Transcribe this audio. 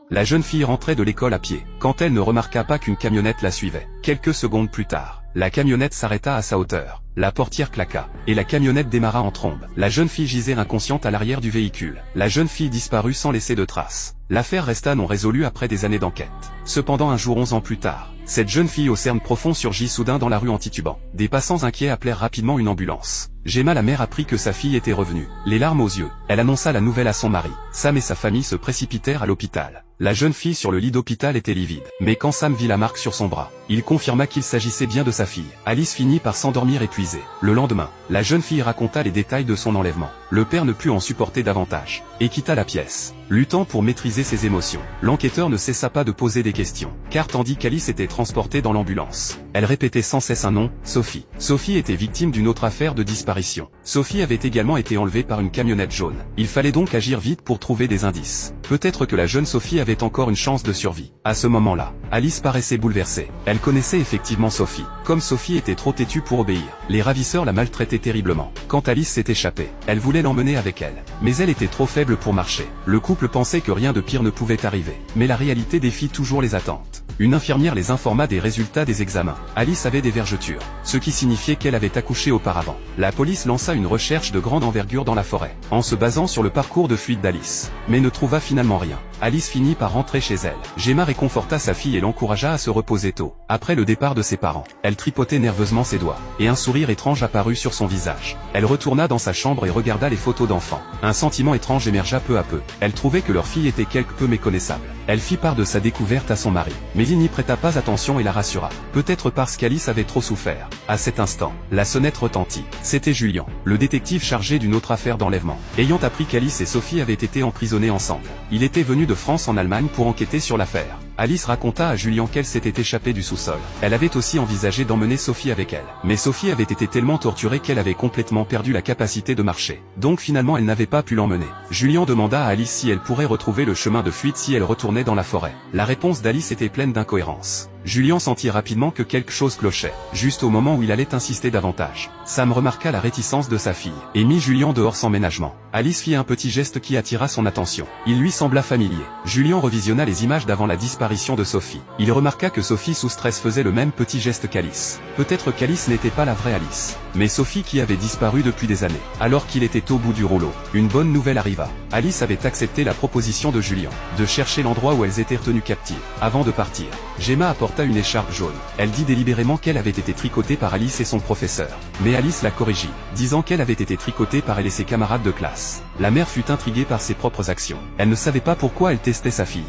La jeune fille rentrait de l'école à pied, quand elle ne remarqua pas qu'une camionnette la suivait. Quelques secondes plus tard, la camionnette s'arrêta à sa hauteur. La portière claqua, et la camionnette démarra en trombe. La jeune fille gisait inconsciente à l'arrière du véhicule. La jeune fille disparut sans laisser de traces. L'affaire resta non résolue après des années d'enquête. Cependant un jour 11 ans plus tard, cette jeune fille au cerne profond surgit soudain dans la rue en titubant. Des passants inquiets appelèrent rapidement une ambulance. Gemma la mère apprit que sa fille était revenue. Les larmes aux yeux, elle annonça la nouvelle à son mari. Sam et sa famille se précipitèrent à l'hôpital. La jeune fille sur le lit d'hôpital était livide. Mais quand Sam vit la marque sur son bras, il confirma qu'il s'agissait bien de sa fille. Alice finit par s'endormir épuisée. Le lendemain, la jeune fille raconta les détails de son enlèvement. Le père ne put en supporter davantage, et quitta la pièce. Luttant pour maîtriser ses émotions, l'enquêteur ne cessa pas de poser des questions, car tandis qu'Alice était transportée dans l'ambulance, elle répétait sans cesse un nom, Sophie. Sophie était victime d'une autre affaire de disparition. Sophie avait également été enlevée par une camionnette jaune. Il fallait donc agir vite pour trouver des indices. Peut-être que la jeune Sophie avait encore une chance de survie. À ce moment-là, Alice paraissait bouleversée. Elle connaissait effectivement Sophie. Comme Sophie était trop têtue pour obéir, les ravisseurs la maltraitaient terriblement. Quand Alice s'est échappée, elle voulait l'emmener avec elle. Mais elle était trop faible pour marcher. Le couple pensait que rien de pire ne pouvait arriver. Mais la réalité défie toujours les attentes. Une infirmière les informa des résultats des examens. Alice avait des vergetures, ce qui signifiait qu'elle avait accouché auparavant. La police lança une recherche de grande envergure dans la forêt, en se basant sur le parcours de fuite d'Alice, mais ne trouva finalement rien. Alice finit par rentrer chez elle. Gemma réconforta sa fille et l'encouragea à se reposer tôt. Après le départ de ses parents, elle tripotait nerveusement ses doigts, et un sourire étrange apparut sur son visage. Elle retourna dans sa chambre et regarda les photos d'enfants. Un sentiment étrange émergea peu à peu. Elle trouvait que leur fille était quelque peu méconnaissable. Elle fit part de sa découverte à son mari, mais il n'y prêta pas attention et la rassura. Peut-être parce qu'Alice avait trop souffert. À cet instant, la sonnette retentit. C'était Julien, le détective chargé d'une autre affaire d'enlèvement. Ayant appris qu'Alice et Sophie avaient été emprisonnées ensemble, il était venu de France en Allemagne pour enquêter sur l'affaire. Alice raconta à Julien qu'elle s'était échappée du sous-sol. Elle avait aussi envisagé d'emmener Sophie avec elle. Mais Sophie avait été tellement torturée qu'elle avait complètement perdu la capacité de marcher. Donc finalement elle n'avait pas pu l'emmener. Julien demanda à Alice si elle pourrait retrouver le chemin de fuite si elle retournait dans la forêt. La réponse d'Alice était pleine d'incohérences. Julien sentit rapidement que quelque chose clochait, juste au moment où il allait insister davantage. Sam remarqua la réticence de sa fille, et mit Julien dehors sans ménagement. Alice fit un petit geste qui attira son attention. Il lui sembla familier. Julien revisionna les images d'avant la disparition de Sophie. Il remarqua que Sophie sous stress faisait le même petit geste qu'Alice. Peut-être qu'Alice n'était pas la vraie Alice, mais Sophie qui avait disparu depuis des années. Alors qu'il était au bout du rouleau, une bonne nouvelle arriva. Alice avait accepté la proposition de Julien, de chercher l'endroit où elles étaient retenues captives. Avant de partir, Gemma apporta une écharpe jaune. Elle dit délibérément qu'elle avait été tricotée par Alice et son professeur. Mais Alice la corrigit, disant qu'elle avait été tricotée par elle et ses camarades de classe. La mère fut intriguée par ses propres actions. Elle ne savait pas pourquoi elle testait sa fille.